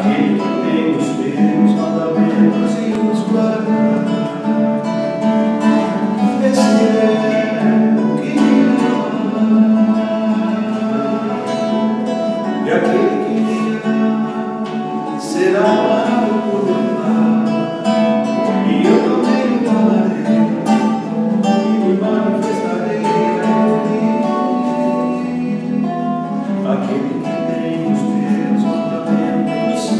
aquele que tem os teus mandamentos e os guarda. Esse é o que me ama, e aquele que me ama será amado por meu Pai, e eu também o amarei e me manifestarei a ele. Aquele que tem os teus mandamentos e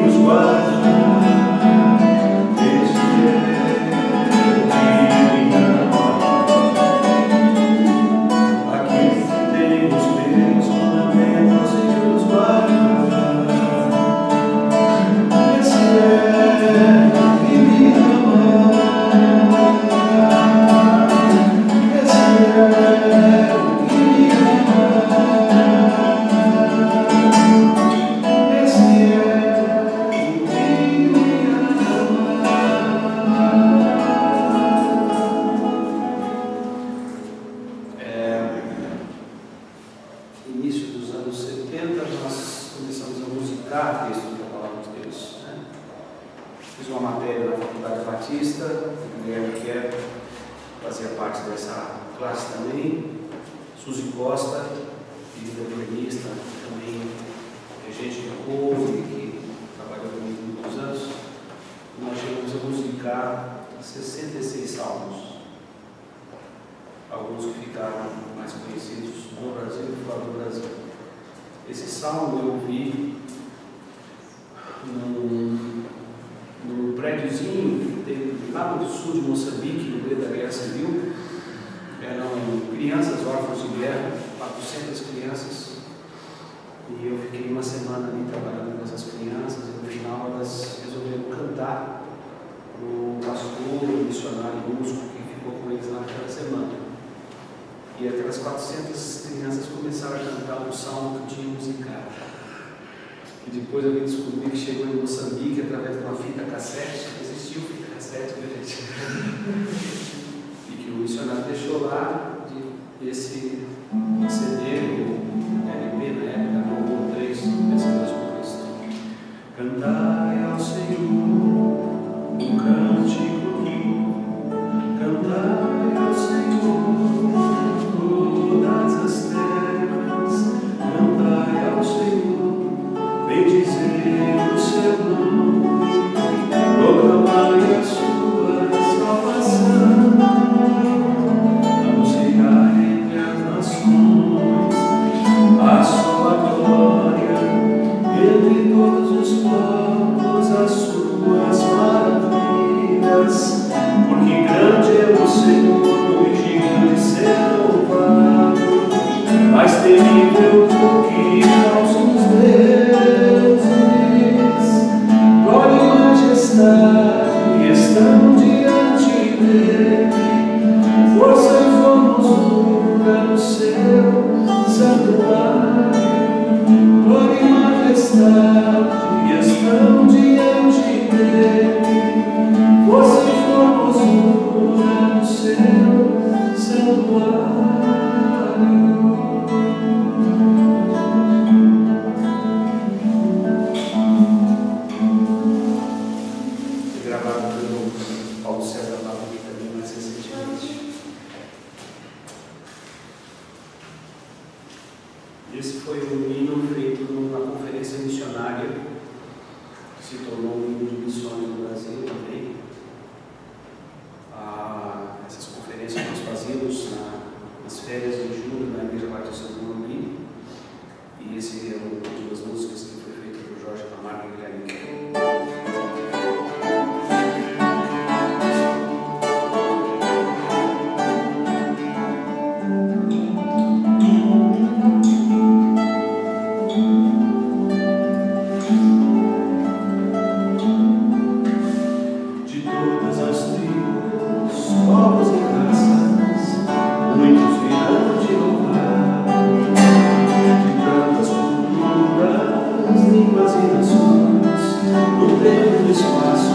os guarda, esse é o que me ama. Aquele que tem os teus mandamentos e os guarda, esse é o que me ama. Esse é o que me ama. Esse é o que me Início dos anos 70, nós começamos a musicar textos da Palavra de Deus, né? Fiz uma matéria na Faculdade Batista, o Guilherme Quer fazia parte dessa classe também, Suzy Costa, querida violinista, também regente de coro e que trabalhou comigo muitos anos. Nós chegamos a musicar 66 salmos, alguns que ficaram mais conhecidos no Brasil e fora do Brasil. Esse salmo eu vi num prédiozinho que tem lá no sul de Moçambique, no meio da Guerra Civil. Eram crianças órfãos de guerra, 400 crianças, e eu fiquei uma semana ali trabalhando com essas crianças, e no final elas resolveram cantar para o pastor, o missionário músico que ficou com eles naquela semana. E aquelas 400 crianças começaram a cantar um salmo que tinha musicado. E depois eu vim descobrir que chegou em Moçambique através de uma fita cassete. Existiu fita cassete, né, gente? E que o missionário deixou lá esse CD, o LP na época, no 3, Pensadores por Cristo. Cantai ao Senhor um cântico novo, cantai ao Senhor todas as terras, cantai ao Senhor, bendizei o seu nome, proclamai a sua salvação, anunciai entre as nações a sua glória, entre todos os povos as suas maravilhas, porque grande é o Senhor e digno de ser louvado, mais temível do que aos deuses. Glória e majestade estão diante dele, força e formosura no seu santuário. Glória e majestade estão diante dele, força e formosura no seu santuário. Gravado pelo Paulo César Barroso também mais recentemente. Esse foi um hino feito numa conferência missionária, que se tornou um hino de missões no Brasil também. Essas conferências nós fazíamos nas férias de julho na Igreja Batista do Morumbi, e esse é uma das músicas que foi feita por Jorge Camargo e Guilherme Quer. De todas as tribos, povos e raças, muitos virão te louvar, de tantas culturas, línguas e nações, no tempo do espaço,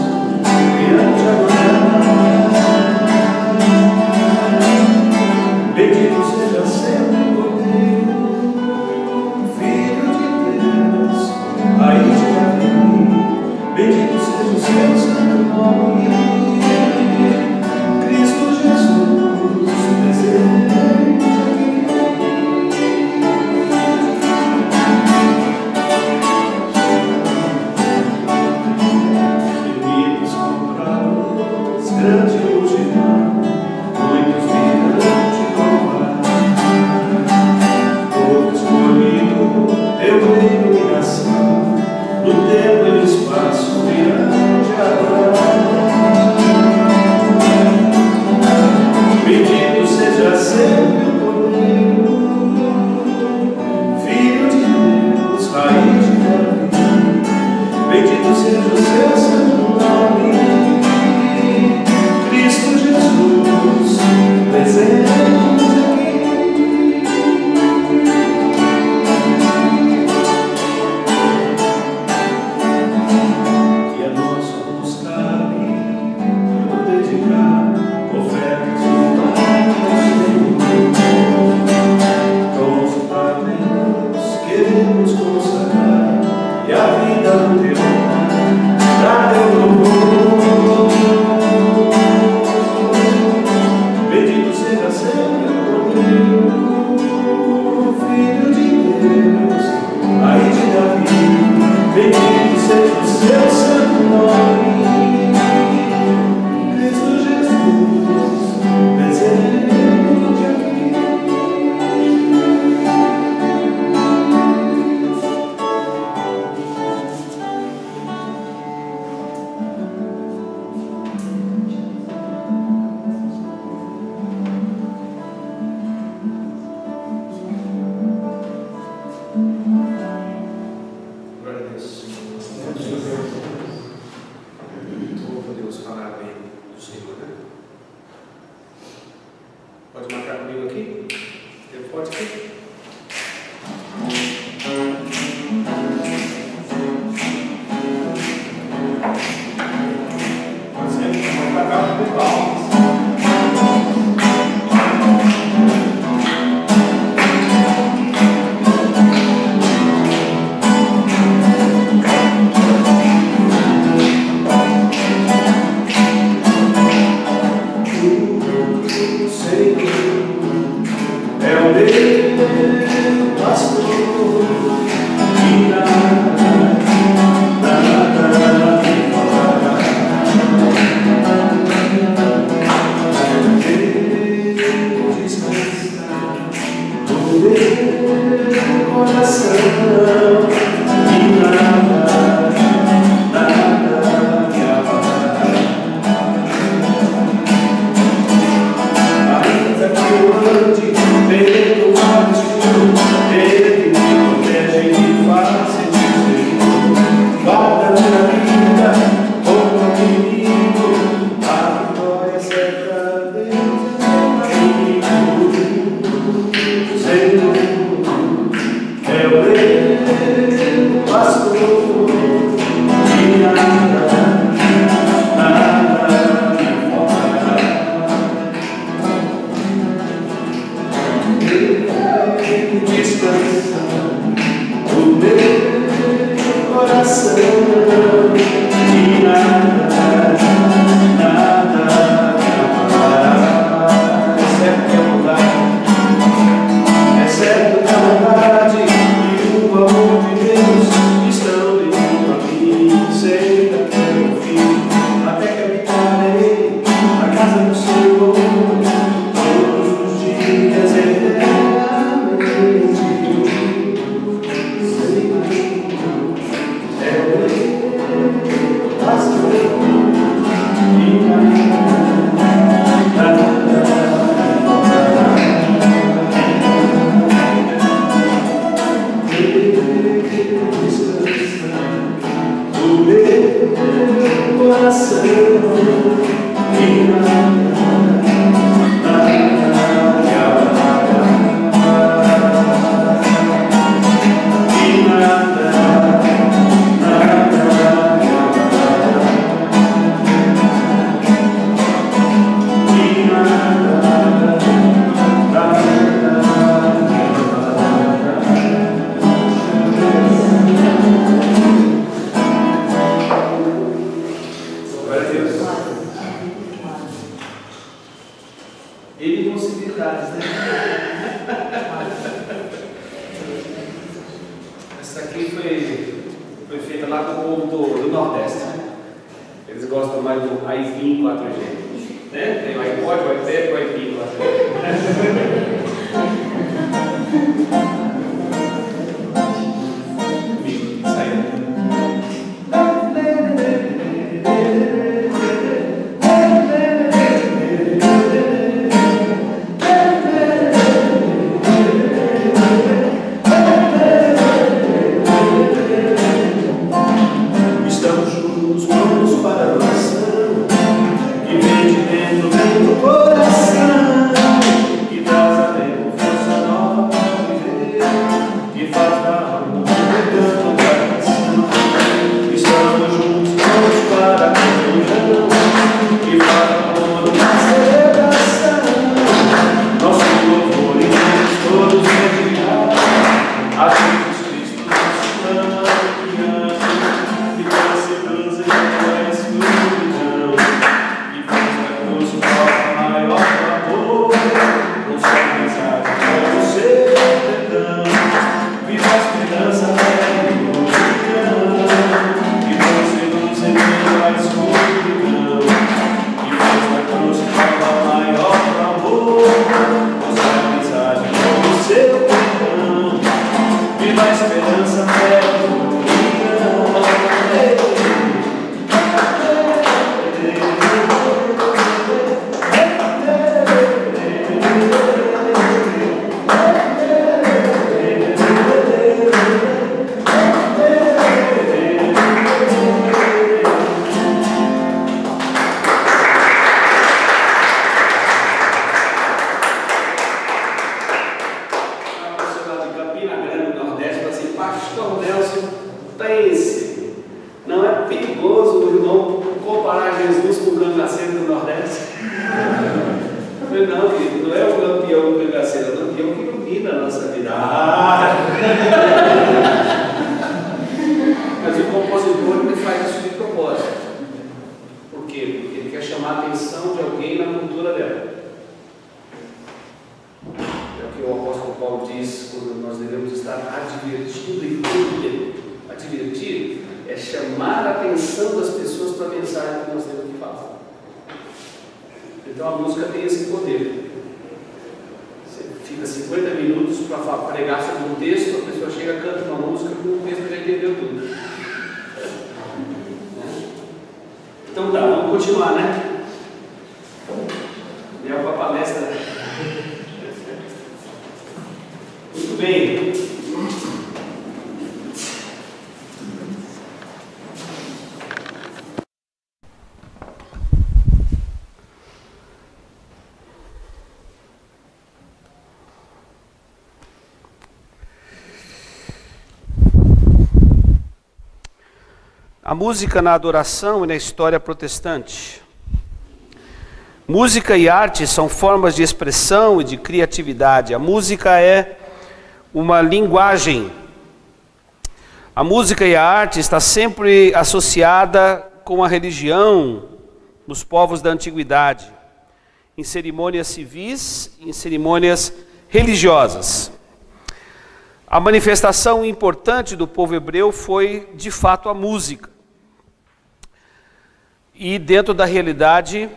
virão te adorar. Bendito seja sempre o Cordeiro, Filho de Deus, Raiz de Davi. no tempo e no espaço virão de adorar. Bendito seja sempre o Cordeiro, Filho de Deus, raiz de Davi. Bendito seja o seu santo nome, Cristo Jesus, presente aqui. E a nós nos cabe dedicar ofertas ao Senhor. Com os talentos queremos consagrar e a vida no teu pra teu louvor. Bendito seja sempre o Cordeiro, Filho de Deus, raiz de Davi. Bendito seja o seu santo nome, Cristo Jesus, presente aqui. Glória a Deus. Como podemos falar bem do Senhor, né? Pode marcar comigo aqui? Tem forte aqui? Pode ser? Vamos para cá com palmas. É o meu pastor, e nada me faltará. Ele descansa no meu coração, e nada me abalará. Ainda que eu ande pelo mar escuro, Ele me protege e me faz sentir seguro. Guarda minha vida contra o perigo, a vitória é certa, Deus é comigo. Senhor é o meu pastor, e nada me faltará. Ele descansa o meu coração, e nada me abalará. É certo que a bondade e o amor de Deus estão dentro a mim, sei até o fim, até que habitarei na casa do Senhor todos os dias eternamente. É o meu pastor, e nada me faltará. Ele descansa o meu coração, e nada me abalará. E nada me abalará. E nada me abalará. Glória a Deus. Ele possibilidades, né? Essa aqui foi feita lá com o povo do Nordeste. Eles gostam mais do aipim 4G, né? Tem o iPod, o iPad, o aipim 4G. Saiu. Pastor Nelson, pense, não é perigoso o irmão comparar Jesus com o cangaceiro do Nordeste? Eu falei, não, querido, não é o campeão do cangaceiro, é o campeão que ilumina a nossa vida. Mas o compositor ele faz isso de propósito. Por quê? Porque ele quer chamar a atenção de alguém na cultura dela. É o que o apóstolo Paulo diz quando nós devemos estar advertindo em todo tempo. Advertir é chamar a atenção das pessoas para a mensagem que nós temos que falar. Então a música tem esse poder. Você fica 50 minutos para pregar sobre um texto, a pessoa chega, canta uma música, o texto já entendeu tudo. Então tá, vamos continuar, né? Minha palestra. Muito bem. A música na adoração e na história protestante. Música e arte são formas de expressão e de criatividade. A música é uma linguagem. A música e a arte está sempre associada com a religião nos povos da antiguidade, em cerimônias civis e em cerimônias religiosas. A manifestação importante do povo hebreu foi, de fato, a música. E dentro da realidade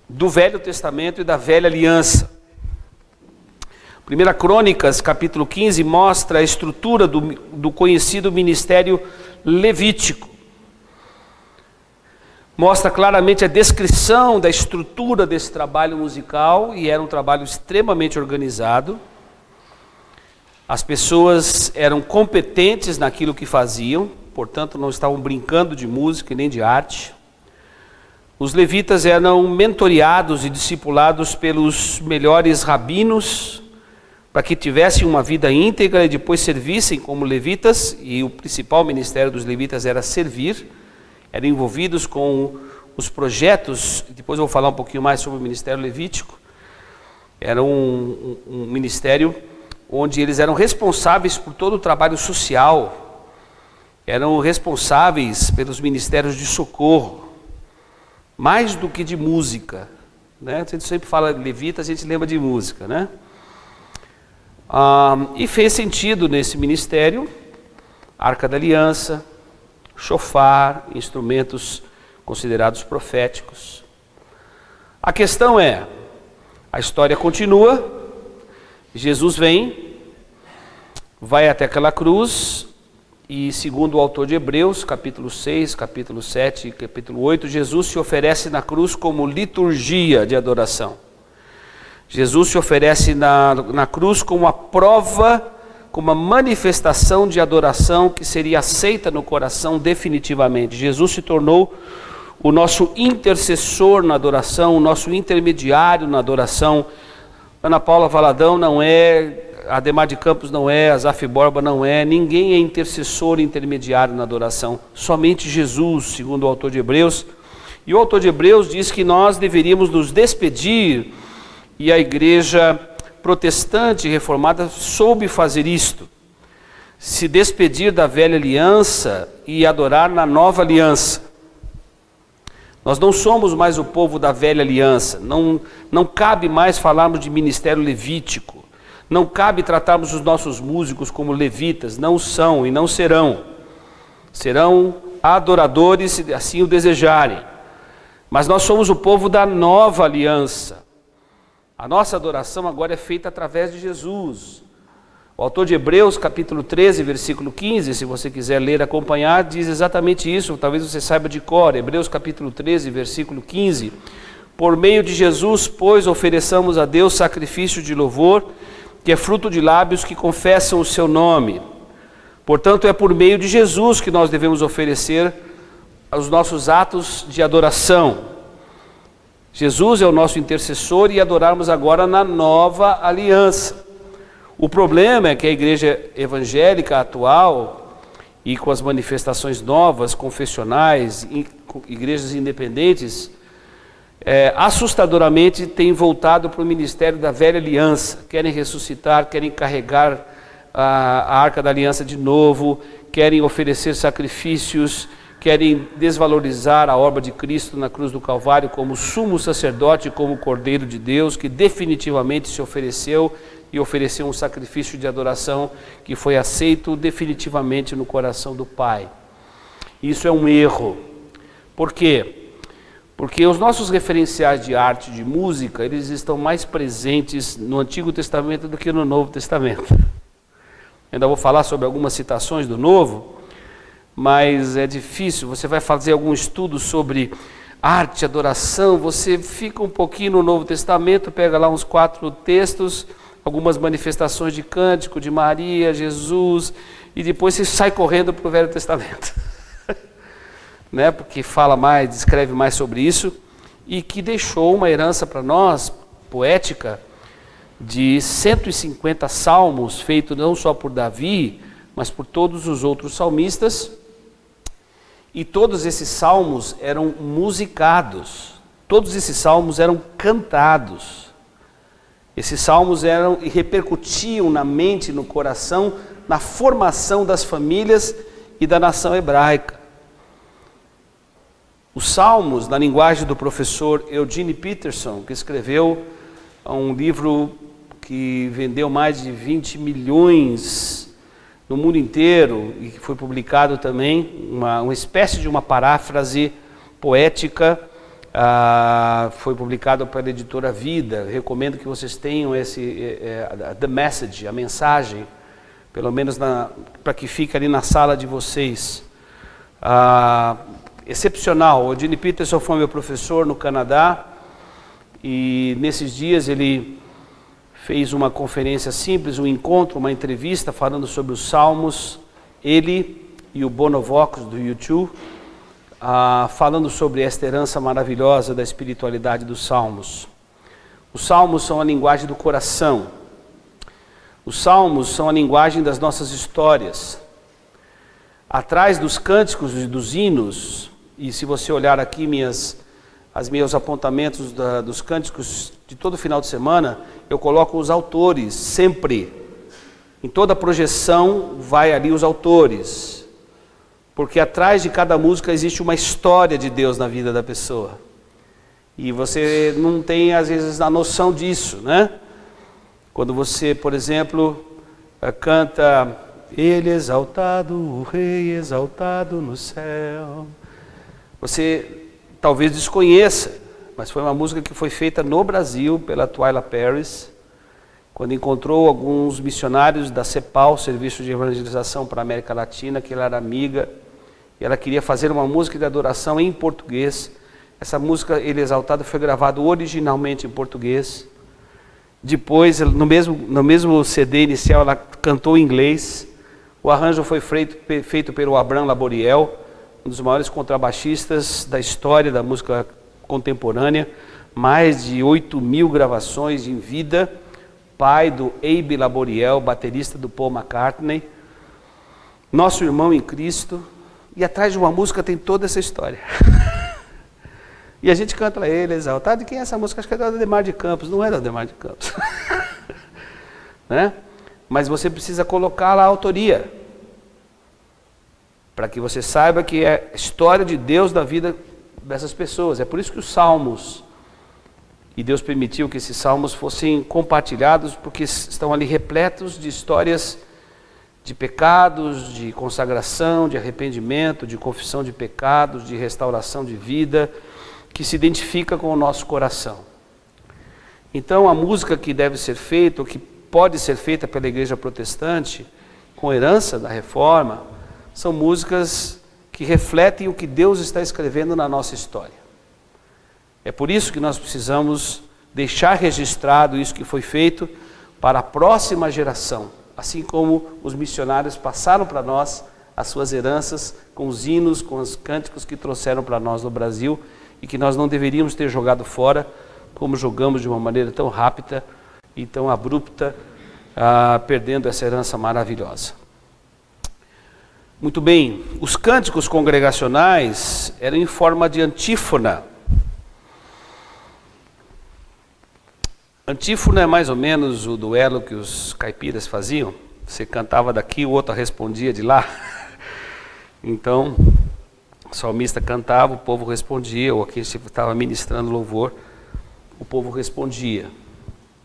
do Velho Testamento e da Velha Aliança. 1 Crônicas, capítulo 15, mostra a estrutura do conhecido ministério levítico. Mostra claramente a descrição da estrutura desse trabalho musical, e era um trabalho extremamente organizado. As pessoas eram competentes naquilo que faziam, portanto não estavam brincando de música e nem de arte. Os levitas eram mentoreados e discipulados pelos melhores rabinos, para que tivessem uma vida íntegra e depois servissem como levitas, e o principal ministério dos levitas era servir. Eram envolvidos com os projetos, depois eu vou falar um pouquinho mais sobre o ministério levítico. Era um ministério onde eles eram responsáveis por todo o trabalho social, eram responsáveis pelos ministérios de socorro, mais do que de música, né? A gente sempre fala de levita, a gente lembra de música, né? E fez sentido nesse ministério, Arca da Aliança, chofar, instrumentos considerados proféticos. A questão é, a história continua, Jesus vem, vai até aquela cruz, e segundo o autor de Hebreus, capítulo 6, capítulo 7 e capítulo 8, Jesus se oferece na cruz como liturgia de adoração. Jesus se oferece na cruz como uma prova, como uma manifestação de adoração que seria aceita no coração definitivamente. Jesus se tornou o nosso intercessor na adoração, o nosso intermediário na adoração. Ana Paula Valadão não é, Ademar de Campos não é, Azaf Borba não é, ninguém é intercessor intermediário na adoração, somente Jesus, segundo o autor de Hebreus. E o autor de Hebreus diz que nós deveríamos nos despedir, e a igreja protestante reformada soube fazer isto, se despedir da velha aliança e adorar na nova aliança. Nós não somos mais o povo da velha aliança, não cabe mais falarmos de ministério levítico, não cabe tratarmos os nossos músicos como levitas, não são e não serão. Serão adoradores se assim o desejarem. Mas nós somos o povo da nova aliança. A nossa adoração agora é feita através de Jesus. O autor de Hebreus, capítulo 13, versículo 15, se você quiser ler e acompanhar, diz exatamente isso, talvez você saiba de cor. Hebreus, capítulo 13, versículo 15. Por meio de Jesus, pois, ofereçamos a Deus sacrifício de louvor, que é fruto de lábios que confessam o seu nome. Portanto, é por meio de Jesus que nós devemos oferecer os nossos atos de adoração. Jesus é o nosso intercessor, e adorarmos agora na nova aliança. O problema é que a igreja evangélica atual, e com as manifestações novas, confessionais, igrejas independentes, assustadoramente tem voltado para o ministério da velha aliança. Querem ressuscitar, querem carregar a arca da aliança de novo, querem oferecer sacrifícios, querem desvalorizar a obra de Cristo na cruz do Calvário como sumo sacerdote, como Cordeiro de Deus, que definitivamente se ofereceu e ofereceu um sacrifício de adoração que foi aceito definitivamente no coração do Pai. Isso é um erro. Por quê? Porque os nossos referenciais de arte, de música, eles estão mais presentes no Antigo Testamento do que no Novo Testamento. Ainda vou falar sobre algumas citações do Novo, mas é difícil. Você vai fazer algum estudo sobre arte, adoração, você fica um pouquinho no Novo Testamento, pega lá uns 4 textos, algumas manifestações de cântico, de Maria, Jesus, e depois você sai correndo para o Velho Testamento. Né? Porque fala mais, descreve mais sobre isso, e que deixou uma herança para nós, poética, de 150 salmos, feito não só por Davi, mas por todos os outros salmistas, e todos esses salmos eram musicados, todos esses salmos eram cantados. Esses salmos eram e repercutiam na mente, no coração, na formação das famílias e da nação hebraica. Os salmos, na linguagem do professor Eugene Peterson, que escreveu um livro que vendeu mais de 20 milhões no mundo inteiro e que foi publicado também, uma espécie de uma paráfrase poética, foi publicado pela editora Vida. Recomendo que vocês tenham esse The Message, a mensagem, pelo menos para que fique ali na sala de vocês. Excepcional. O Eugene Peterson foi meu professor no Canadá, e nesses dias ele fez uma conferência simples, um encontro, uma entrevista falando sobre os Salmos, ele e o Bono Vox do U2, falando sobre esta herança maravilhosa da espiritualidade dos Salmos. Os Salmos são a linguagem do coração. Os Salmos são a linguagem das nossas histórias. Atrás dos cânticos e dos hinos, e se você olhar aqui meus apontamentos dos cânticos de todo final de semana, eu coloco os autores, sempre. Em toda projeção vai ali os autores. Porque atrás de cada música existe uma história de Deus na vida da pessoa. E você não tem, às vezes, a noção disso, né? Quando você, por exemplo, canta Ele exaltado, o Rei exaltado no céu. Você talvez desconheça, mas foi uma música que foi feita no Brasil pela Twila Paris, quando encontrou alguns missionários da CEPAL, Serviço de Evangelização para a América Latina, que ela era amiga, e ela queria fazer uma música de adoração em português. Essa música, Ele exaltado, foi gravado originalmente em português. Depois, no mesmo CD inicial, ela cantou em inglês. O arranjo foi feito pelo Abraham Laboriel, um dos maiores contrabaixistas da história da música contemporânea, mais de 8.000 gravações em vida, pai do Abe Laboriel, baterista do Paul McCartney, nosso irmão em Cristo, e atrás de uma música tem toda essa história. E a gente canta Ele exaltado. De quem é essa música? Acho que é da Ademar de Campos. Não é da Ademar de Campos. Né? Mas você precisa colocar lá a autoria, para que você saiba que é a história de Deus na vida dessas pessoas. É por isso que os salmos, e Deus permitiu que esses salmos fossem compartilhados, porque estão ali repletos de histórias de pecados, de consagração, de arrependimento, de confissão de pecados, de restauração de vida, que se identifica com o nosso coração. Então a música que deve ser feita, ou que pode ser feita pela igreja protestante, com herança da reforma, são músicas que refletem o que Deus está escrevendo na nossa história. É por isso que nós precisamos deixar registrado isso que foi feito para a próxima geração, assim como os missionários passaram para nós as suas heranças com os hinos, com os cânticos que trouxeram para nós no Brasil e que nós não deveríamos ter jogado fora, como jogamos de uma maneira tão rápida e tão abrupta perdendo essa herança maravilhosa. Muito bem, os cânticos congregacionais eram em forma de antífona. Antífona é mais ou menos o duelo que os caipiras faziam. Você cantava daqui, o outro respondia de lá. Então, o salmista cantava, o povo respondia, ou aqui estava ministrando louvor, o povo respondia.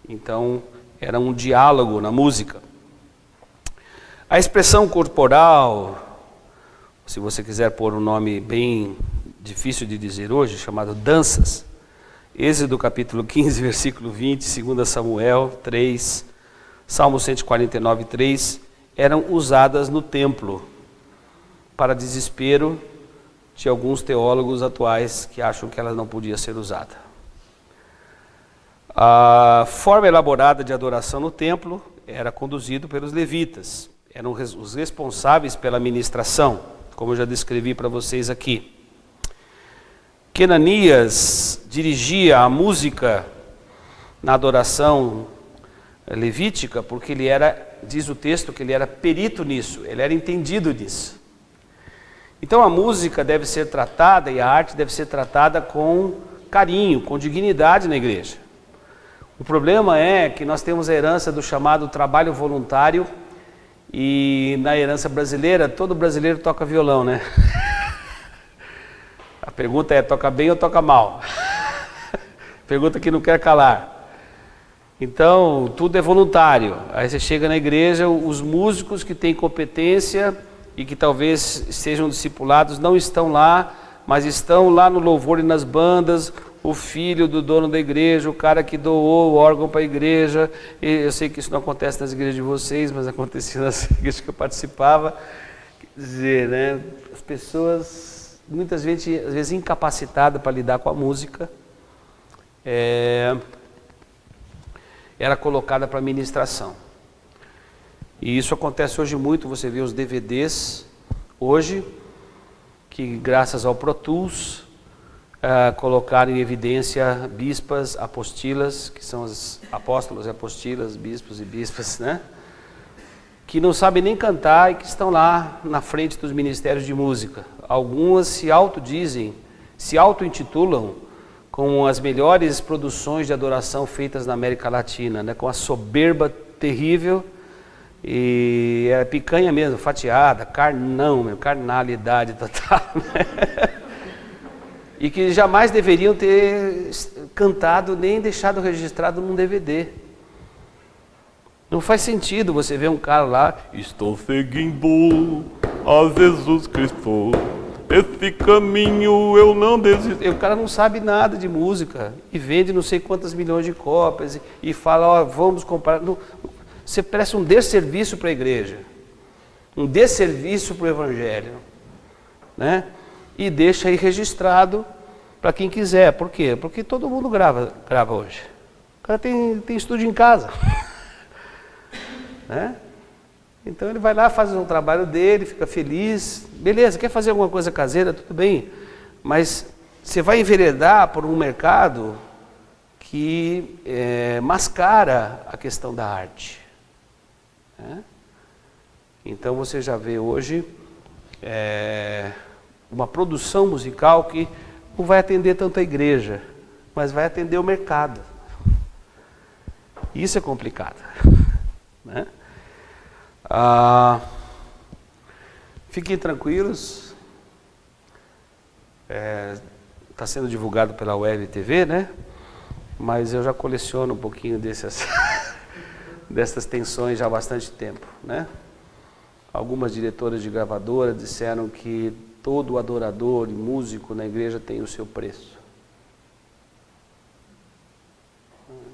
Então, era um diálogo na música. A expressão corporal, se você quiser pôr um nome bem difícil de dizer hoje, chamado danças, Êxodo capítulo 15, versículo 20, 2 Samuel 3, Salmo 149, 3, eram usadas no templo, para desespero de alguns teólogos atuais que acham que ela não podia ser usada. A forma elaborada de adoração no templo era conduzido pelos levitas, eram os responsáveis pela ministração, como eu já descrevi para vocês aqui. Kenanias dirigia a música na adoração levítica, porque ele era, diz o texto, que ele era perito nisso, ele era entendido nisso. Então a música deve ser tratada e a arte deve ser tratada com carinho, com dignidade na igreja. O problema é que nós temos a herança do chamado trabalho voluntário e na herança brasileira, todo brasileiro toca violão, né? A pergunta é, toca bem ou toca mal? Pergunta que não quer calar. Então, tudo é voluntário. Aí você chega na igreja, os músicos que têm competência e que talvez sejam discipulados não estão lá, mas estão lá no louvor e nas bandas, o filho do dono da igreja, o cara que doou o órgão para a igreja. E eu sei que isso não acontece nas igrejas de vocês, mas acontecia nas igrejas que eu participava. Quer dizer, né, as pessoas muitas vezes, às vezes incapacitadas para lidar com a música, era colocada para ministração. E isso acontece hoje muito, você vê os DVDs hoje, que graças ao Pro Tools, colocaram em evidência bispas, apostilas, que são os apóstolos e apostilas, bispos e bispas, né? Que não sabem nem cantar e que estão lá na frente dos ministérios de música. Algumas se autodizem, se auto-intitulam com as melhores produções de adoração feitas na América Latina, né? Com a soberba terrível, e é picanha mesmo, fatiada, carnalidade total, né? E que jamais deveriam ter cantado nem deixado registrado num DVD. Não faz sentido você ver um cara lá, estou seguindo a Jesus Cristo, esse caminho eu não desisto. E o cara não sabe nada de música e vende não sei quantas milhões de cópias e fala, ó, vamos comprar. Não, você presta um desserviço para a igreja, um desserviço para o evangelho, né? E deixa aí registrado para quem quiser. Por quê? Porque todo mundo grava hoje. O cara tem estúdio em casa. Né? Então ele vai lá, faz um trabalho dele, fica feliz, beleza, quer fazer alguma coisa caseira, tudo bem, mas você vai enveredar por um mercado que mascara a questão da arte, né? Então você já vê hoje uma produção musical que não vai atender tanto a igreja, mas vai atender o mercado. Isso é complicado, né? Fiquem tranquilos, está sendo divulgado pela Web TV, né? Mas eu já coleciono um pouquinho dessas tensões já há bastante tempo, né? Algumas diretoras de gravadora disseram que todo adorador e músico na igreja tem o seu preço.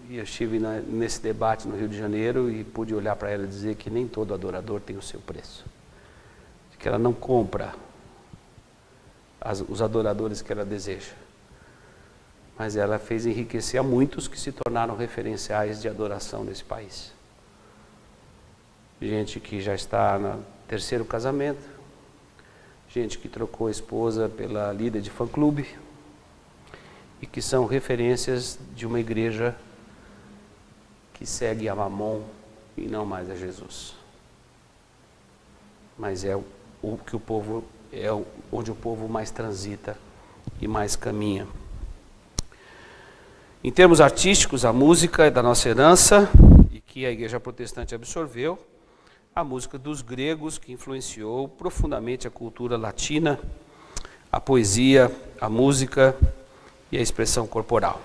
E eu estive nesse debate no Rio de Janeiro e pude olhar para ela e dizer que nem todo adorador tem o seu preço. Que ela não compra os adoradores que ela deseja. Mas ela fez enriquecer a muitos que se tornaram referenciais de adoração nesse país. Gente que já está no terceiro casamento, gente que trocou a esposa pela líder de fã-clube e que são referências de uma igreja que segue a Mamon e não mais a Jesus. Mas é o que o povo onde o povo mais transita e mais caminha. Em termos artísticos, a música é da nossa herança e que a igreja protestante absorveu, a música dos gregos, que influenciou profundamente a cultura latina, a poesia, a música e a expressão corporal.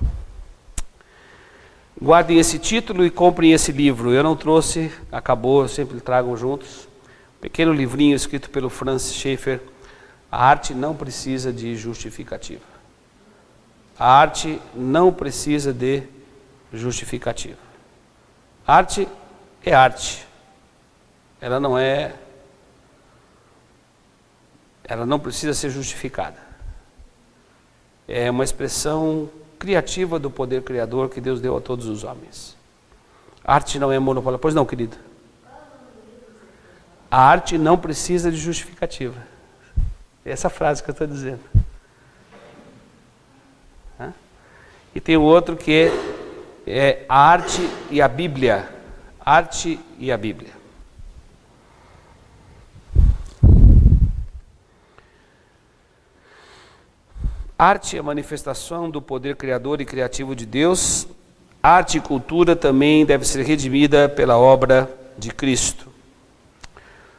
Guardem esse título e comprem esse livro. Eu não trouxe, acabou, eu sempre trago juntos. Pequeno livrinho escrito pelo Francis Schaeffer. A arte não precisa de justificativa. A arte não precisa de justificativa. Arte é arte. Ela não precisa ser justificada. É uma expressão criativa do poder criador que Deus deu a todos os homens. A arte não é monopólio. Pois não, querido? A arte não precisa de justificativa. Essa frase que eu estou dizendo. E tem o outro que é a arte e a Bíblia. Arte e a Bíblia. Arte é a manifestação do poder criador e criativo de Deus. Arte e cultura também deve ser redimida pela obra de Cristo.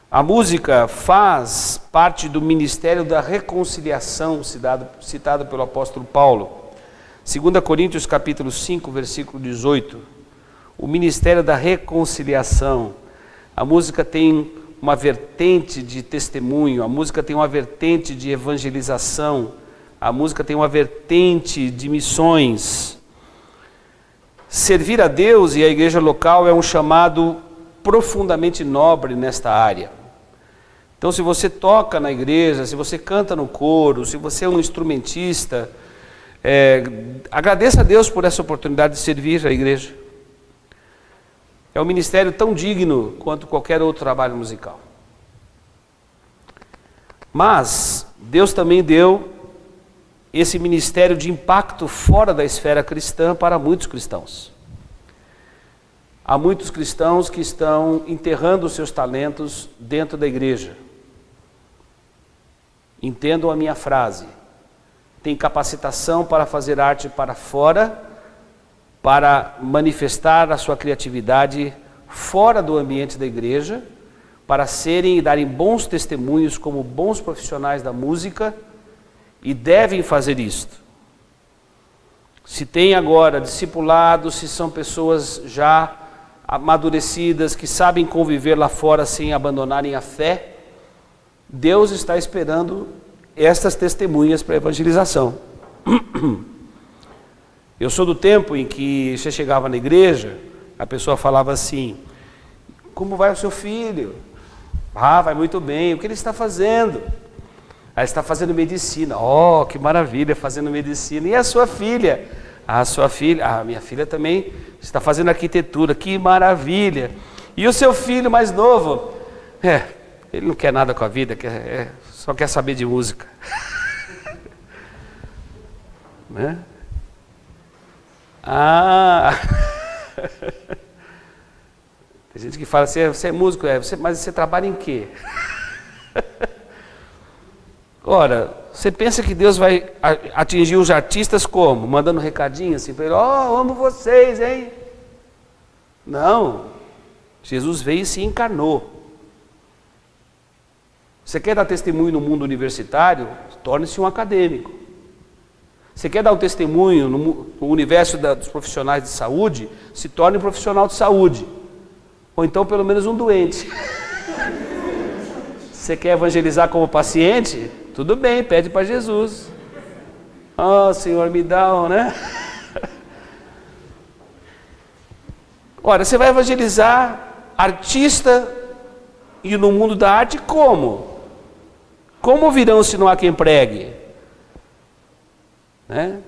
A música faz parte do ministério da reconciliação, citado pelo apóstolo Paulo. 2 Coríntios capítulo 5, versículo 18. O ministério da reconciliação. A música tem uma vertente de testemunho, a música tem uma vertente de evangelização, a música tem uma vertente de missões. Servir a Deus e a igreja local é um chamado profundamente nobre nesta área. Então, se você toca na igreja, se você canta no coro, se você é um instrumentista, agradeça a Deus por essa oportunidade de servir a igreja. É um ministério tão digno quanto qualquer outro trabalho musical. Mas Deus também deu esse ministério de impacto fora da esfera cristã para muitos cristãos. Há muitos cristãos que estão enterrando os seus talentos dentro da igreja. Entendam a minha frase. Tem capacitação para fazer arte para fora, para manifestar a sua criatividade fora do ambiente da igreja, para serem e darem bons testemunhos como bons profissionais da música, e devem fazer isto. Se tem agora discipulados, se são pessoas já amadurecidas, que sabem conviver lá fora sem abandonarem a fé, Deus está esperando estas testemunhas para a evangelização. Eu sou do tempo em que você chegava na igreja, a pessoa falava assim: como vai o seu filho? Ah, vai muito bem. O que ele está fazendo? Ele está fazendo medicina. Oh, que maravilha, fazendo medicina. E a sua filha? A sua filha? Ah, minha filha também está fazendo arquitetura. Que maravilha. E o seu filho mais novo? Ele não quer nada com a vida, só quer saber de música. Né? Ah! Tem gente que fala assim: você é músico, mas você trabalha em quê? Ora, você pensa que Deus vai atingir os artistas como? Mandando um recadinho assim para ele: ó, amo vocês, hein? Não. Jesus veio e se encarnou. Você quer dar testemunho no mundo universitário? Torne-se um acadêmico. Você quer dar um testemunho no universo dos profissionais de saúde? Se torne um profissional de saúde. Ou então pelo menos um doente. Você quer evangelizar como paciente? Tudo bem, pede para Jesus. Oh, Senhor, me dá, né? Ora, você vai evangelizar artista e no mundo da arte como? Como virão se não há quem pregue? Né?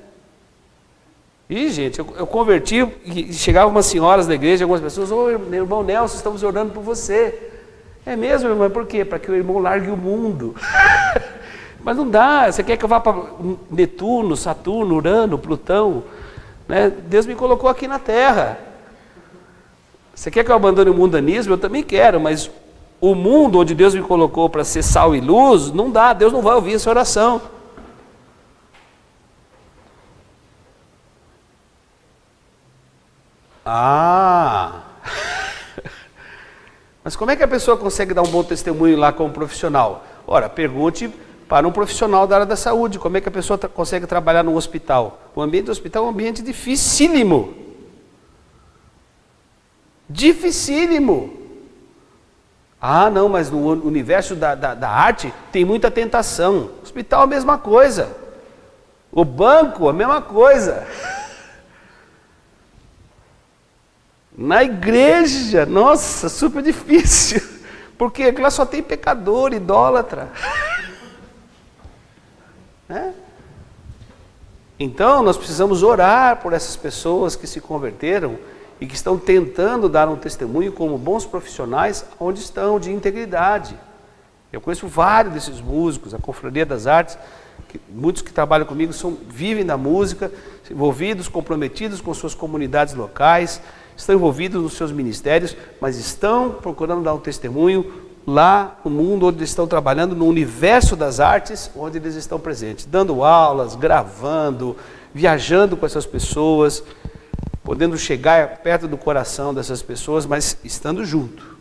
E, gente, eu converti e chegavam umas senhoras da igreja, algumas pessoas: ô, irmão Nelson, estamos orando por você. É mesmo, irmão? Por quê? Para que o irmão largue o mundo. Mas não dá. Você quer que eu vá para Netuno, Saturno, Urano, Plutão? Né? Deus me colocou aqui na Terra. Você quer que eu abandone o mundanismo? Eu também quero, mas o mundo onde Deus me colocou para ser sal e luz, não dá, Deus não vai ouvir essa oração. Mas como é que a pessoa consegue dar um bom testemunho lá como profissional? Ora, pergunte para um profissional da área da saúde, como é que a pessoa consegue trabalhar no hospital? O ambiente do hospital é um ambiente dificílimo. Dificílimo. Ah, não, mas no universo da arte tem muita tentação. O hospital é a mesma coisa. O banco, a mesma coisa. Na igreja, nossa, super difícil. Porque lá só tem pecador, idólatra. Então, nós precisamos orar por essas pessoas que se converteram e que estão tentando dar um testemunho como bons profissionais onde estão, de integridade. Eu conheço vários desses músicos, a Confraria das Artes, muitos que trabalham comigo vivem da música, envolvidos, comprometidos com suas comunidades locais, estão envolvidos nos seus ministérios, mas estão procurando dar um testemunho lá no mundo onde eles estão trabalhando, no universo das artes, onde eles estão presentes, dando aulas, gravando, viajando com essas pessoas, podendo chegar perto do coração dessas pessoas, mas estando junto.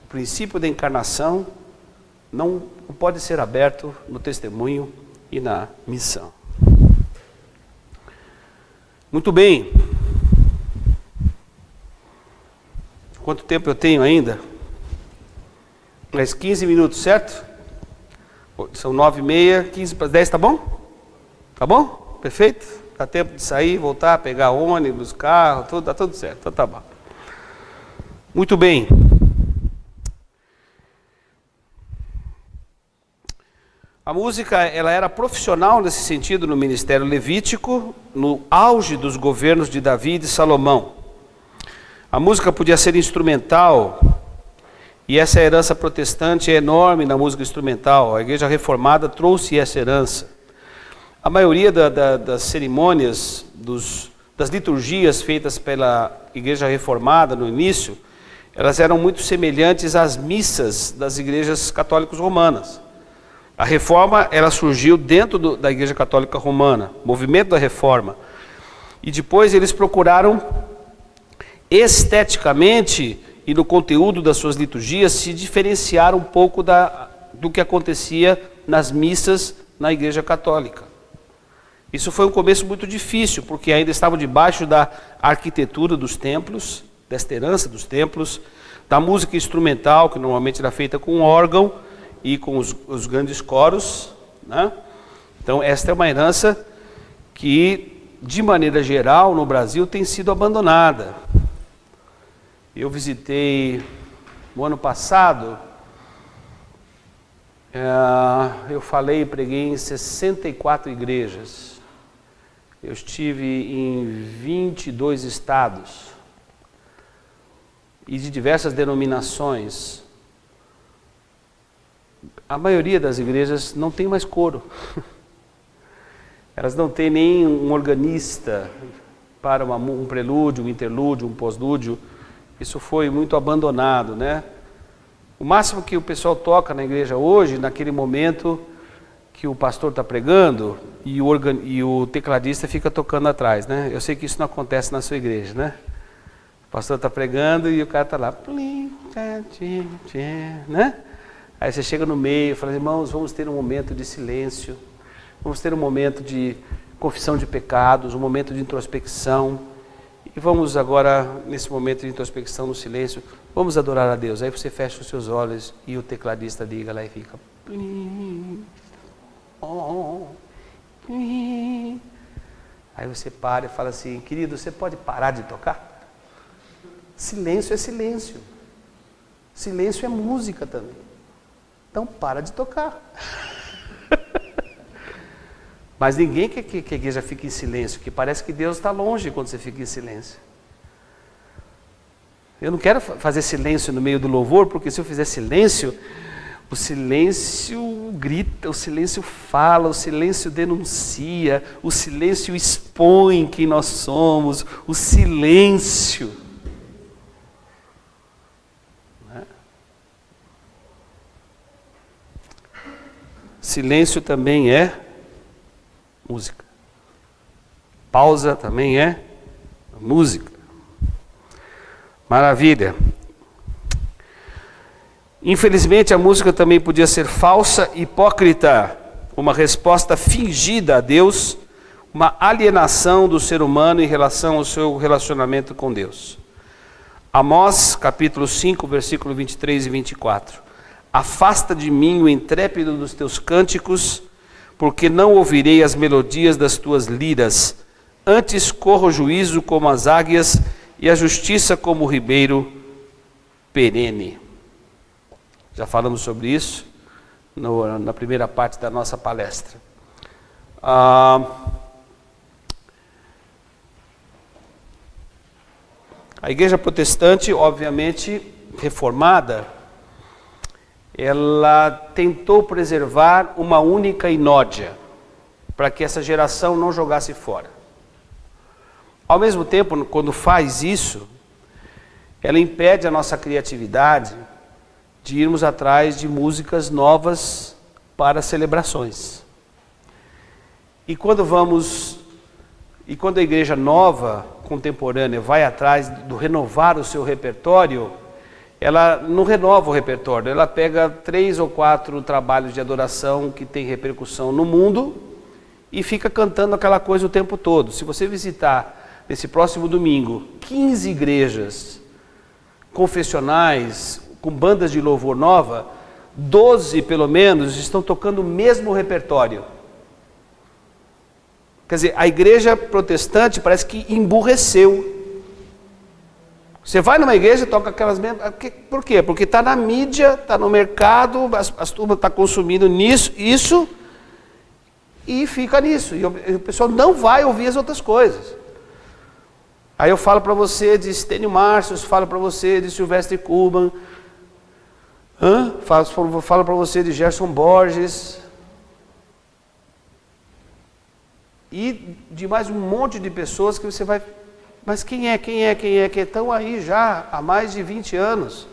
O princípio da encarnação não pode ser aberto no testemunho e na missão. Muito bem. Quanto tempo eu tenho ainda? Mais 15 minutos, certo? São 9h30, 15 para 10, tá bom? Tá bom? Perfeito? Dá tempo de sair, voltar, pegar ônibus, carro, tudo, tá tudo certo, então tá bom. Muito bem. A música, ela era profissional nesse sentido no ministério levítico, no auge dos governos de Davi e de Salomão. A música podia ser instrumental, e essa herança protestante é enorme na música instrumental. A Igreja Reformada trouxe essa herança. A maioria das cerimônias, das liturgias feitas pela Igreja Reformada no início, elas eram muito semelhantes às missas das igrejas católicas romanas. A Reforma, ela surgiu dentro da Igreja Católica Romana, movimento da Reforma. E depois eles procuraram esteticamente e no conteúdo das suas liturgias se diferenciar um pouco do que acontecia nas missas na Igreja Católica. Isso foi um começo muito difícil, porque ainda estavam debaixo da arquitetura dos templos, desta herança dos templos, da música instrumental, que normalmente era feita com órgão e com os grandes coros, né? Então esta é uma herança que, de maneira geral, no Brasil tem sido abandonada. Eu visitei no ano passado, eu falei e preguei em 64 igrejas. Eu estive em 22 estados e de diversas denominações. A maioria das igrejas não tem mais coro. Elas não têm nem um organista para um prelúdio, um interlúdio, um pós-lúdio. Isso foi muito abandonado, né? O máximo que o pessoal toca na igreja hoje, naquele momento que o pastor está pregando e o tecladista fica tocando atrás, né? Eu sei que isso não acontece na sua igreja, né? O pastor está pregando e o cara está lá, né? Aí você chega no meio e fala, irmãos, vamos ter um momento de silêncio, vamos ter um momento de confissão de pecados, um momento de introspecção. E vamos agora, nesse momento de introspecção, no silêncio, vamos adorar a Deus. Aí você fecha os seus olhos e o tecladista liga lá e fica... Aí você para e fala assim, querido, você pode parar de tocar? Silêncio é silêncio. Silêncio é música também. Então para de tocar. Mas ninguém quer que a igreja fique em silêncio, que parece que Deus está longe quando você fica em silêncio. Eu não quero fazer silêncio no meio do louvor, porque se eu fizer silêncio, o silêncio grita, o silêncio fala, o silêncio denuncia, o silêncio expõe quem nós somos, o silêncio. Silêncio também é música. Pausa também é música. Maravilha. Infelizmente, a música também podia ser falsa, hipócrita, uma resposta fingida a Deus, uma alienação do ser humano em relação ao seu relacionamento com Deus. Amós, capítulo 5, versículo 23 e 24. Afasta de mim o intrépido dos teus cânticos, porque não ouvirei as melodias das tuas liras. Antes corra o juízo como as águias e a justiça como o ribeiro perene. Já falamos sobre isso na primeira parte da nossa palestra. A igreja protestante, obviamente reformada, ela tentou preservar uma única inódia, para que essa geração não jogasse fora. Ao mesmo tempo, quando faz isso, ela impede a nossa criatividade de irmos atrás de músicas novas para celebrações. E quando a igreja nova, contemporânea, vai atrás do renovar o seu repertório, ela não renova o repertório, ela pega 3 ou 4 trabalhos de adoração que tem repercussão no mundo e fica cantando aquela coisa o tempo todo. Se você visitar nesse próximo domingo 15 igrejas confessionais com bandas de louvor nova, 12 pelo menos estão tocando o mesmo repertório. Quer dizer, a igreja protestante parece que emburreceu. Você vai numa igreja e toca aquelas mesmas... Por quê? Porque está na mídia, está no mercado, as turmas estão consumindo isso, e fica nisso. E o pessoal não vai ouvir as outras coisas. Aí eu falo para você de Stênio Márcio, falo para você de Silvestre Kuhlman, falo para você de Gerson Borges, e de mais um monte de pessoas que você vai... Mas quem é que estão aí já há mais de 20 anos,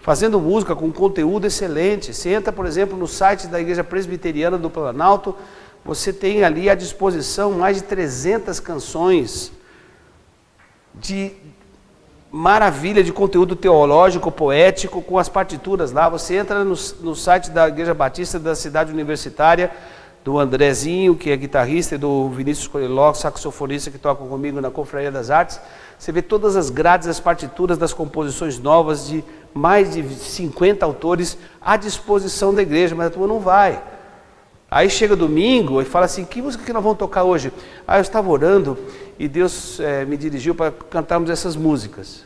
fazendo música com conteúdo excelente. Você entra, por exemplo, no site da Igreja Presbiteriana do Planalto, você tem ali à disposição mais de 300 canções de maravilha, de conteúdo teológico, poético, com as partituras lá. Você entra no site da Igreja Batista da Cidade Universitária, do Andrezinho, que é guitarrista, e do Vinícius Coelho, saxofonista, que toca comigo na Confraria das Artes. Você vê todas as grades, as partituras das composições novas de mais de 50 autores à disposição da igreja, mas a turma não vai. Aí chega domingo e fala assim: que música que nós vamos tocar hoje? Eu estava orando e Deus me dirigiu para cantarmos essas músicas.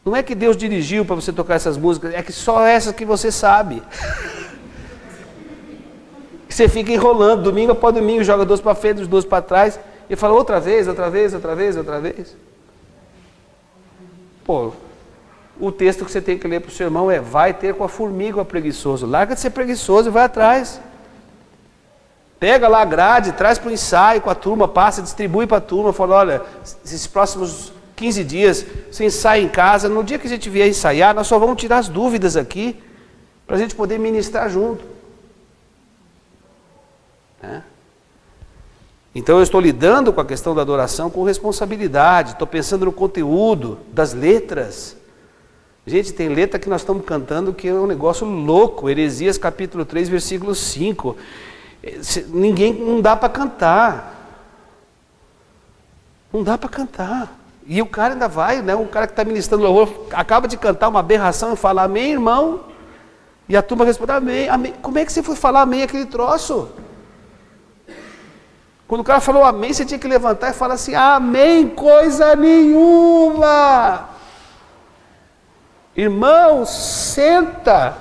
Não é que Deus dirigiu para você tocar essas músicas, é que só essas que você sabe. Você fica enrolando, domingo após domingo, joga 2 para frente, os 2 para trás, e fala outra vez. Pô, o texto que você tem que ler para o seu irmão é: vai ter com a formiga o preguiçoso. Larga de ser preguiçoso e vai atrás. Pega lá a grade, traz para o ensaio com a turma, passa, distribui para a turma, fala: olha, esses próximos 15 dias, você ensaia em casa, no dia que a gente vier ensaiar, nós só vamos tirar as dúvidas aqui, para a gente poder ministrar junto. Então eu estou lidando com a questão da adoração com responsabilidade, estou pensando no conteúdo das letras. Gente, tem letra que nós estamos cantando que é um negócio louco. Heresias capítulo 3, versículo 5. Não dá para cantar. Não dá para cantar. E o cara ainda vai, né? O cara que está ministrando louvor acaba de cantar uma aberração e fala: amém, irmão? E a turma responde: amém, amém. Como é que você foi falar amém aquele troço? Quando o cara falou amém, você tinha que levantar e falar assim: amém, coisa nenhuma. Irmão, senta.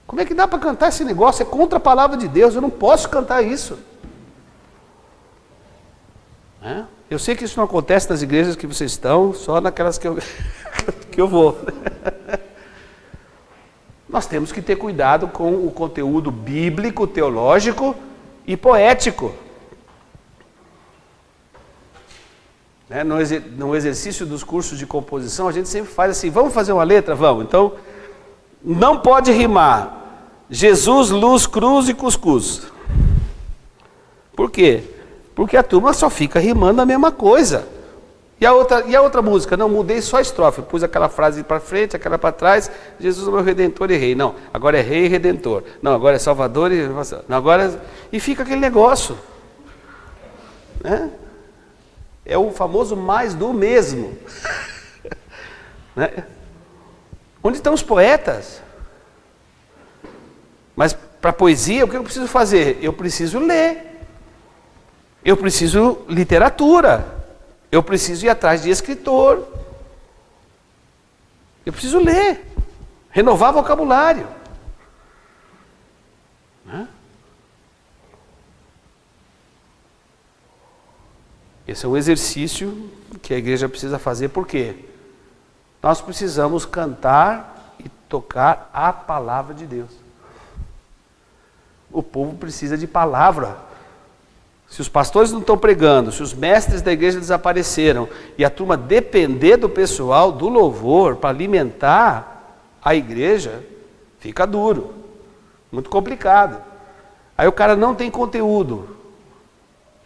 Como é que dá para cantar esse negócio? É contra a palavra de Deus, eu não posso cantar isso. Eu sei que isso não acontece nas igrejas que vocês estão, só naquelas que eu vou. Nós temos que ter cuidado com o conteúdo bíblico, teológico e poético. No exercício dos cursos de composição, a gente sempre faz assim: vamos fazer uma letra? Vamos. Então, não pode rimar, Jesus, luz, cruz e cuscuz. Por quê? Porque a turma só fica rimando a mesma coisa. E a outra música? Não, mudei só a estrofe. Pus aquela frase para frente, aquela para trás. Jesus é meu redentor e rei. Não, agora é rei e redentor. Não, agora é salvador e... Não, agora... E fica aquele negócio. Né? É o famoso mais do mesmo. Né? Onde estão os poetas? Mas para poesia, o que eu preciso fazer? Eu preciso ler. Eu preciso literatura. Eu preciso ir atrás de escritor. Eu preciso ler. Renovar vocabulário. Né? Esse é um exercício que a igreja precisa fazer. Por quê? Nós precisamos cantar e tocar a palavra de Deus. O povo precisa de palavra. Se os pastores não estão pregando, se os mestres da igreja desapareceram e a turma depender do pessoal, do louvor, para alimentar a igreja, fica duro, muito complicado. Aí o cara não tem conteúdo.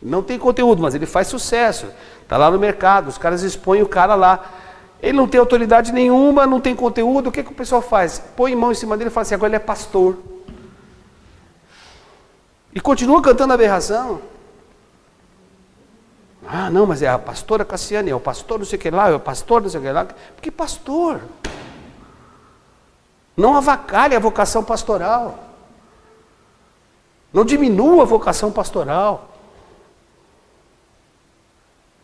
Não tem conteúdo, mas ele faz sucesso. Está lá no mercado, os caras expõem o cara lá. Ele não tem autoridade nenhuma, não tem conteúdo. O que o pessoal faz? Põe mão em cima dele e fala assim, agora ele é pastor. E continua cantando aberração. Ah, não, mas é a pastora Cassiane, é o pastor não sei o que lá, é o pastor não sei o que lá. Que pastor? Não avacalhe a vocação pastoral. Não diminua a vocação pastoral.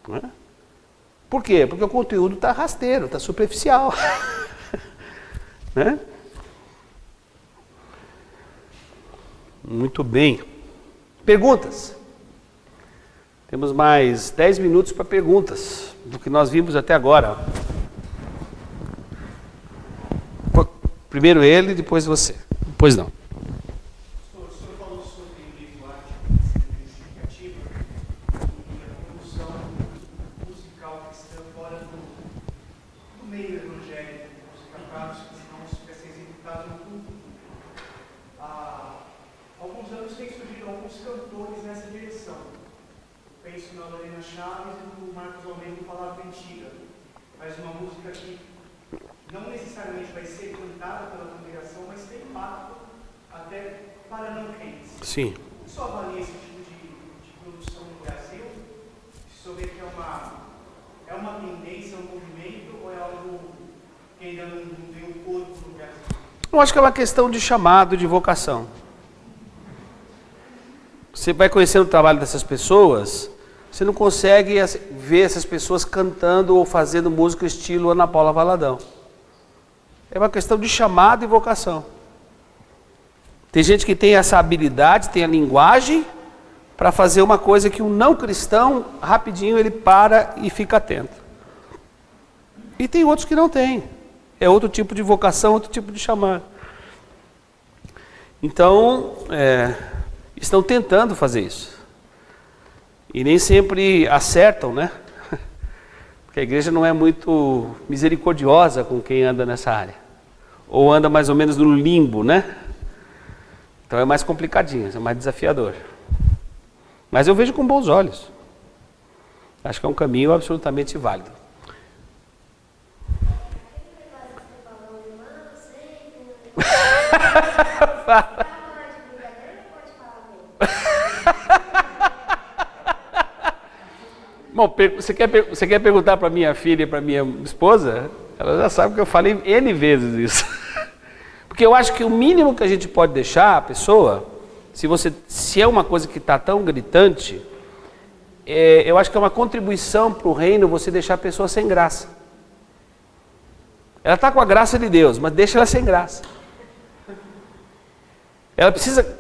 Não é? Por quê? Porque o conteúdo está rasteiro, está superficial. Né? Muito bem. Perguntas? Temos mais 10 minutos para perguntas do que nós vimos até agora. Primeiro ele, depois você. Pois não. O senhor falou sobre o livro Arte Justificativa e a produção musical cristã fora do meio evangélico, música clássica, que não vai ser executada no culto. Há alguns anos tem surgido alguns cantores nessa direção. Penso na Lorena Chaves e no Marcos Almeida do Palavra Antiga. Faz uma música que não necessariamente vai ser cantada pela congregação, mas tem impacto até para não crentes. Sim. O senhor avalia esse tipo de produção no Brasil? O senhor vê que é uma tendência, um movimento, ou é algo que ainda não deu corpo no Brasil? Eu acho que é uma questão de chamado, de vocação. Você vai conhecendo o trabalho dessas pessoas, você não consegue ver essas pessoas cantando ou fazendo música estilo Ana Paula Valadão. É uma questão de chamado e vocação. Tem gente que tem essa habilidade, tem a linguagem para fazer uma coisa que um não cristão, rapidinho ele para e fica atento. E tem outros que não têm. É outro tipo de vocação, outro tipo de chamado. Então, estão tentando fazer isso. E nem sempre acertam, né? Porque a igreja não é muito misericordiosa com quem anda nessa área. Ou anda mais ou menos no limbo, né? Então é mais complicadinho, é mais desafiador. Mas eu vejo com bons olhos. Acho que é um caminho absolutamente válido. Bom, você quer perguntar para minha filha e para minha esposa? Ela já sabe que eu falei N vezes isso. Porque eu acho que o mínimo que a gente pode deixar a pessoa, se é uma coisa que está tão gritante, eu acho que é uma contribuição para o reino você deixar a pessoa sem graça. Ela está com a graça de Deus, mas deixa ela sem graça. Ela precisa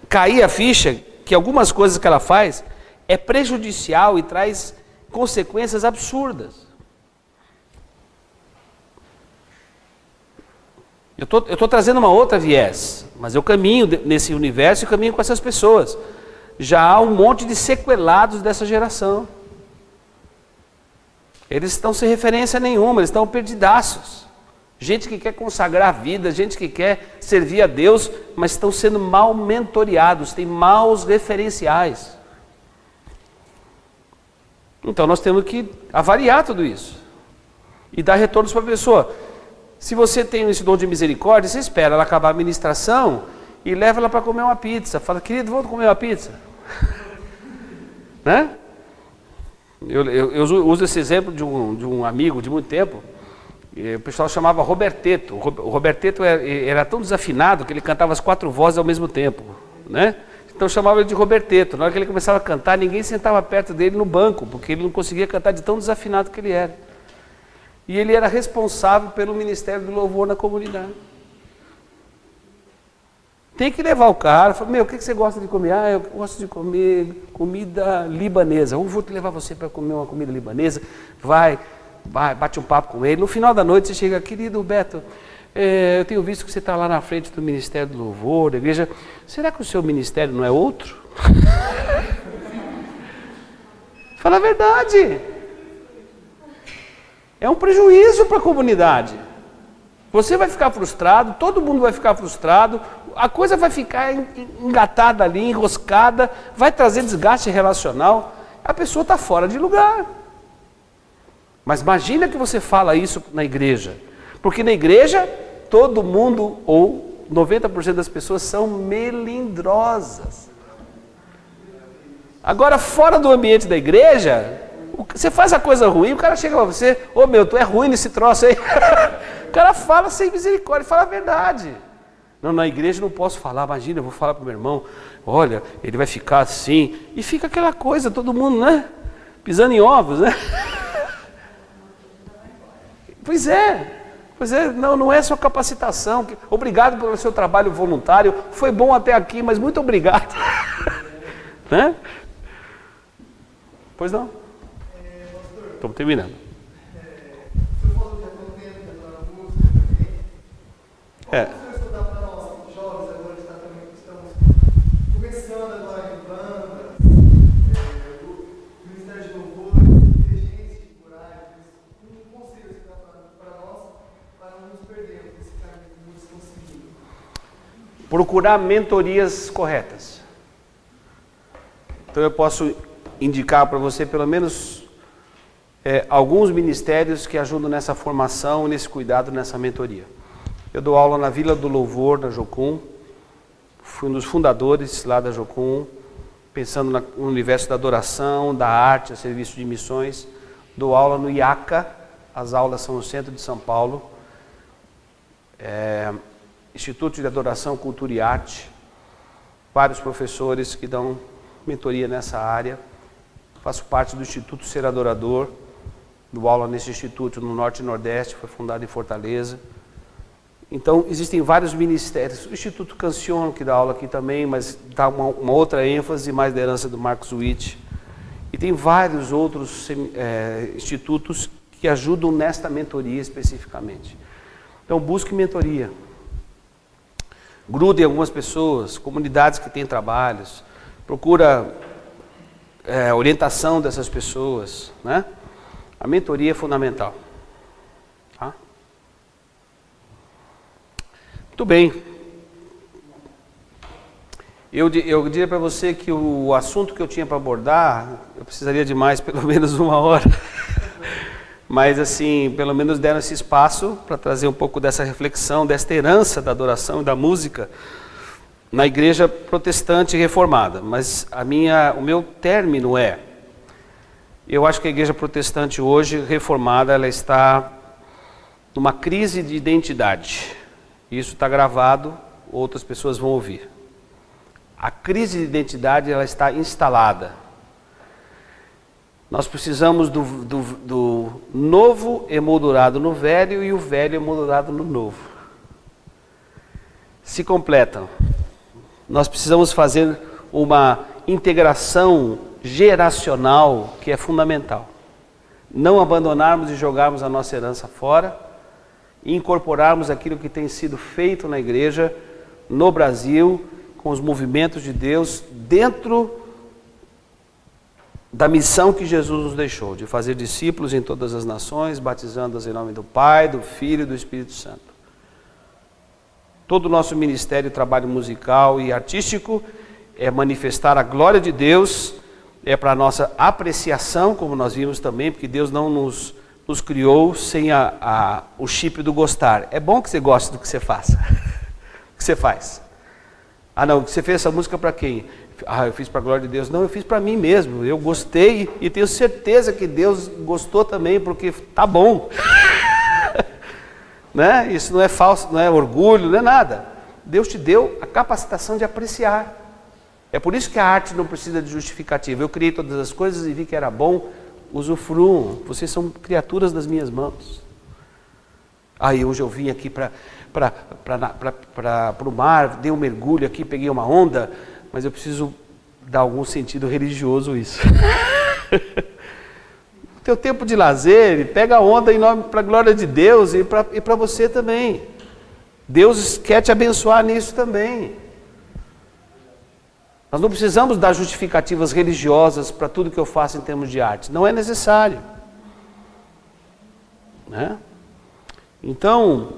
cair a ficha que algumas coisas que ela faz é prejudicial e traz consequências absurdas. Eu estou trazendo uma outra viés, mas eu caminho nesse universo e caminho com essas pessoas. Já há um monte de sequelados dessa geração. Eles estão sem referência nenhuma, eles estão perdidaços. gente que quer consagrar a vida, gente que quer servir a Deus, mas estão sendo mal mentoreados, têm maus referenciais. Então nós temos que avaliar tudo isso e dar retornos para a pessoa. Se você tem esse dom de misericórdia, você espera ela acabar a ministração e leva ela para comer uma pizza. Fala, querido, vamos comer uma pizza? Né? Eu uso esse exemplo de um amigo de muito tempo. O pessoal chamava Roberteto. O Roberteto era tão desafinado que ele cantava as 4 vozes ao mesmo tempo, né? Então chamava ele de Roberteto. Na hora que ele começava a cantar, ninguém sentava perto dele no banco, porque ele não conseguia cantar de tão desafinado que ele era. E ele era responsável pelo Ministério do Louvor na comunidade. Tem que levar o cara, fala, meu, o que você gosta de comer? Ah, eu gosto de comer comida libanesa. Eu vou levar você para comer uma comida libanesa. Vai, bate um papo com ele. No final da noite você chega, querido Beto, eu tenho visto que você está lá na frente do Ministério do Louvor, da igreja. Será que o seu ministério não é outro? Fala a verdade. É um prejuízo para a comunidade. Você vai ficar frustrado, todo mundo vai ficar frustrado, a coisa vai ficar engatada ali, enroscada, vai trazer desgaste relacional, a pessoa está fora de lugar. Mas imagina que você fala isso na igreja, porque na igreja todo mundo, ou 90% das pessoas são melindrosas. Agora fora do ambiente da igreja, você faz a coisa ruim, o cara chega para você, ô meu, tu é ruim nesse troço aí. O cara fala sem misericórdia, fala a verdade. Não, na igreja não posso falar, imagina, eu vou falar para o meu irmão, olha, ele vai ficar assim, e fica aquela coisa, todo mundo, né, pisando em ovos, né? Pois é, não é sua capacitação, obrigado pelo seu trabalho voluntário, foi bom até aqui, mas muito obrigado. Né? Pois não? Estamos terminando. Você falou que já tem tempo na música também. Como você estudar para nós, jovens, agora estamos começando agora em banda, o Ministério de Louvor, inteligência, coragem, um conselho você dá para nós, para não nos perdermos desse caminho que muitos estão seguindo. Procurar mentorias corretas. Então eu posso indicar para você pelo menos alguns ministérios que ajudam nessa formação, nesse cuidado, nessa mentoria. Eu dou aula na Vila do Louvor, da Jocum, fui um dos fundadores lá da Jocum, pensando no universo da adoração, da arte, a serviço de missões. Dou aula no IACA, as aulas são no centro de São Paulo, Instituto de Adoração, Cultura e Arte, vários professores que dão mentoria nessa área. Faço parte do Instituto Ser Adorador, dou aula nesse instituto no Norte e Nordeste, foi fundado em Fortaleza. Então, existem vários ministérios. O Instituto Cancion, que dá aula aqui também, mas dá uma outra ênfase, mais da herança do Marcos Witt. E tem vários outros institutos que ajudam nesta mentoria especificamente. Então, busque mentoria. Grude em algumas pessoas, comunidades que têm trabalhos. Procura orientação dessas pessoas, né? A mentoria é fundamental. Tá? Muito bem. Eu diria para você que o assunto que eu tinha para abordar, eu precisaria de mais, pelo menos 1 hora. Mas assim, pelo menos deram esse espaço para trazer um pouco dessa reflexão, desta herança da adoração e da música na igreja protestante reformada. Mas o meu término eu acho que a igreja protestante hoje, reformada, ela está numa crise de identidade. Isso está gravado, outras pessoas vão ouvir. A crise de identidade, ela está instalada. Nós precisamos do novo emoldurado no velho e o velho emoldurado no novo. Se completam. Nós precisamos fazer uma integração geracional que é fundamental. Não abandonarmos e jogarmos a nossa herança fora e incorporarmos aquilo que tem sido feito na igreja, no Brasil, com os movimentos de Deus, dentro da missão que Jesus nos deixou, de fazer discípulos em todas as nações, batizando-os em nome do Pai, do Filho e do Espírito Santo. Todo o nosso ministério, trabalho musical e artístico é manifestar a glória de Deus, é para a nossa apreciação, como nós vimos também, porque Deus não nos criou sem o chip do gostar. É bom que você goste do que você faça. O que você faz? Ah, não, você fez essa música para quem? Ah, eu fiz para a glória de Deus. Não, eu fiz para mim mesmo. Eu gostei e tenho certeza que Deus gostou também, porque tá bom. Né? Isso não é falso, não é orgulho, não é nada. Deus te deu a capacitação de apreciar. É por isso que a arte não precisa de justificativa. Eu criei todas as coisas e vi que era bom, usufruam. Vocês são criaturas das minhas mãos. Aí hoje eu vim aqui para o mar, dei um mergulho aqui, peguei uma onda, mas eu preciso dar algum sentido religioso isso. Teu tempo de lazer, pega a onda para a glória de Deus e para você também. Deus quer te abençoar nisso também. Nós não precisamos dar justificativas religiosas para tudo que eu faço em termos de arte. Não é necessário. Né? Então,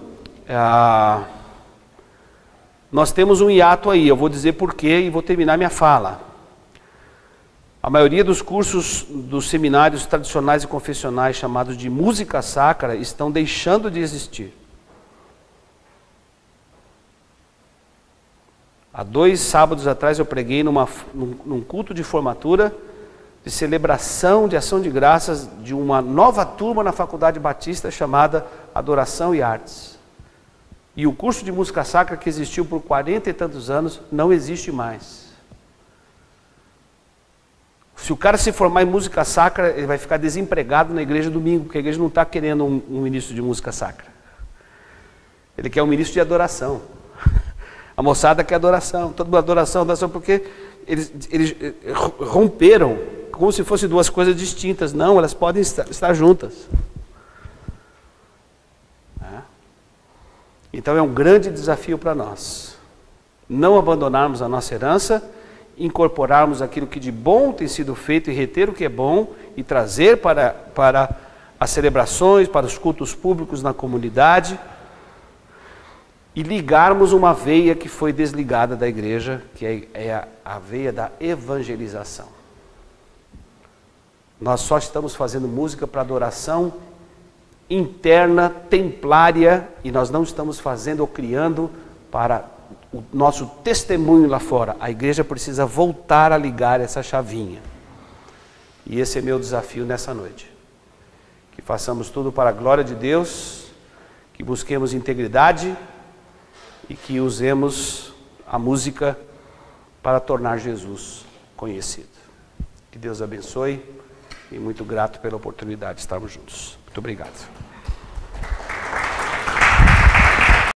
nós temos um hiato aí. Eu vou dizer porquê e vou terminar minha fala. A maioria dos cursos dos seminários tradicionais e confessionais chamados de música sacra estão deixando de existir. Há 2 sábados atrás eu preguei num culto de formatura, de celebração de ação de graças de uma nova turma na Faculdade Batista chamada Adoração e Artes. E o curso de música sacra que existiu por 40 e tantos anos não existe mais. Se o cara se formar em música sacra, ele vai ficar desempregado na igreja domingo, porque a igreja não está querendo um ministro de música sacra. Ele quer um ministro de adoração. A moçada quer adoração, toda adoração, porque eles romperam, como se fossem 2 coisas distintas. Não, elas podem estar juntas. Então é um grande desafio para nós. Não abandonarmos a nossa herança, incorporarmos aquilo que de bom tem sido feito e reter o que é bom e trazer para as celebrações, para os cultos públicos na comunidade, e ligarmos uma veia que foi desligada da igreja, que é a veia da evangelização. Nós só estamos fazendo música para adoração interna, templária, e nós não estamos fazendo ou criando para o nosso testemunho lá fora. A igreja precisa voltar a ligar essa chavinha. E esse é meu desafio nessa noite. Que façamos tudo para a glória de Deus, que busquemos integridade, e que usemos a música para tornar Jesus conhecido. Que Deus abençoe e muito grato pela oportunidade de estarmos juntos. Muito obrigado.